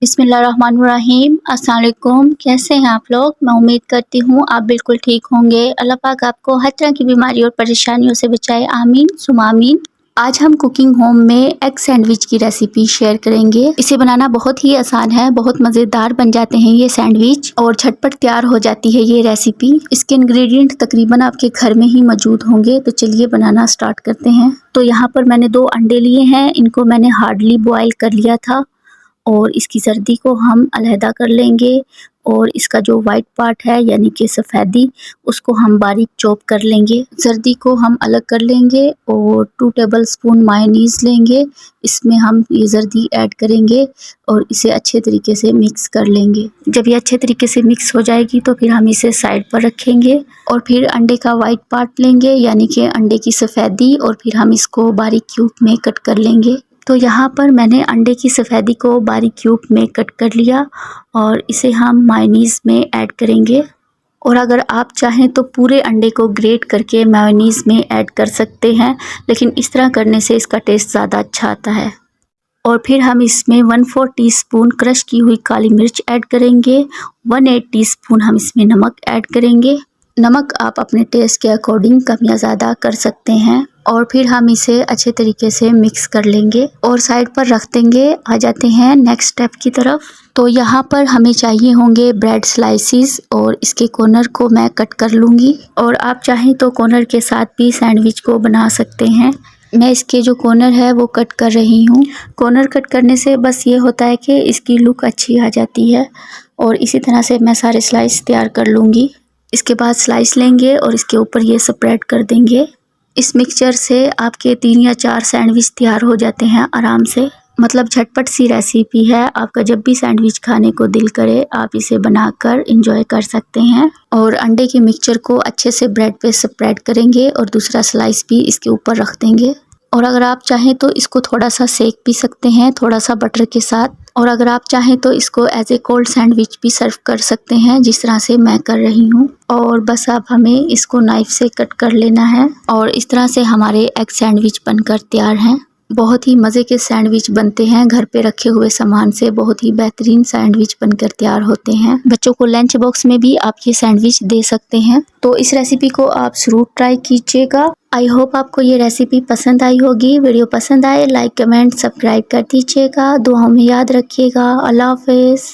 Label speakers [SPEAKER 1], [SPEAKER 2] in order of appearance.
[SPEAKER 1] बिस्मिल्लाहिर्रहमानिर्रहीम। अस्सलाम वालेकुम। कैसे हैं आप लोग? मैं उम्मीद करती हूँ आप बिल्कुल ठीक होंगे। अल्लाह पाक आपको हर तरह की बीमारी और परेशानियों से बचाए, आमीन सुमा आमीन। आज हम कुकिंग होम में एग सैंडविच की रेसिपी शेयर करेंगे। इसे बनाना बहुत ही आसान है, बहुत मज़ेदार बन जाते हैं ये सैंडविच और झटपट तैयार हो जाती है ये रेसिपी। इसके इंग्रेडिएंट तकरीबन आपके घर में ही मौजूद होंगे, तो चलिए बनाना स्टार्ट करते हैं। तो यहाँ पर मैंने 2 अंडे लिए हैं, इनको मैंने हार्डली बॉयल कर लिया था और इसकी जर्दी को हम अलहदा कर लेंगे और इसका जो वाइट पार्ट है यानी कि सफ़ेदी, उसको हम बारीक चॉप कर लेंगे। जर्दी को हम अलग कर लेंगे और 2 टेबलस्पून मायोनीज़ लेंगे, इसमें हम ये जर्दी ऐड करेंगे और इसे अच्छे तरीके से मिक्स कर लेंगे। जब ये अच्छे तरीके से मिक्स हो जाएगी तो फिर हम इसे साइड पर रखेंगे और फिर अंडे का वाइट पार्ट लेंगे यानी कि अंडे की सफ़ेदी और फिर हम इसको बारीक क्यूब में कट कर लेंगे। तो यहाँ पर मैंने अंडे की सफ़ेदी को बारीक क्यूब में कट कर लिया और इसे हम मायोनीज़ में ऐड करेंगे। और अगर आप चाहें तो पूरे अंडे को ग्रेट करके मायोनीज़ में ऐड कर सकते हैं, लेकिन इस तरह करने से इसका टेस्ट ज़्यादा अच्छा आता है। और फिर हम इसमें 1/4 टीस्पून क्रश की हुई काली मिर्च ऐड करेंगे, 1/8 टीस्पून हम इसमें नमक ऐड करेंगे। नमक आप अपने टेस्ट के अकॉर्डिंग कम या ज़्यादा कर सकते हैं। और फिर हम इसे अच्छे तरीके से मिक्स कर लेंगे और साइड पर रख देंगे। आ जाते हैं नेक्स्ट स्टेप की तरफ। तो यहाँ पर हमें चाहिए होंगे ब्रेड स्लाइसिस और इसके कॉर्नर को मैं कट कर लूँगी और आप चाहें तो कॉर्नर के साथ भी सैंडविच को बना सकते हैं। मैं इसके जो कॉर्नर है वो कट कर रही हूँ। कॉर्नर कट करने से बस ये होता है कि इसकी लुक अच्छी आ जाती है और इसी तरह से मैं सारे स्लाइस तैयार कर लूँगी। इसके बाद स्लाइस लेंगे और इसके ऊपर ये स्प्रेड कर देंगे। इस मिक्सचर से आपके 3 या 4 सैंडविच तैयार हो जाते हैं आराम से। मतलब झटपट सी रेसिपी है, आपका जब भी सैंडविच खाने को दिल करे आप इसे बनाकर एंजॉय कर सकते हैं। और अंडे के मिक्सचर को अच्छे से ब्रेड पे स्प्रेड करेंगे और दूसरा स्लाइस भी इसके ऊपर रख देंगे। और अगर आप चाहें तो इसको थोड़ा सा सेक भी सकते हैं, थोड़ा सा बटर के साथ। और अगर आप चाहें तो इसको एज ए कोल्ड सैंडविच भी सर्व कर सकते हैं, जिस तरह से मैं कर रही हूँ। और बस अब हमें इसको नाइफ से कट कर लेना है और इस तरह से हमारे एग सैंडविच बनकर तैयार हैं। बहुत ही मज़े के सैंडविच बनते हैं, घर पे रखे हुए सामान से बहुत ही बेहतरीन सैंडविच बनकर तैयार होते हैं। बच्चों को लंच बॉक्स में भी आप ये सैंडविच दे सकते हैं। तो इस रेसिपी को आप ज़रूर ट्राई कीजिएगा। आई होप आपको ये रेसिपी पसंद आई होगी। वीडियो पसंद आए लाइक कमेंट सब्सक्राइब कर दीजिएगा। दुआओं में याद रखिएगा। अल्लाह हाफिज़।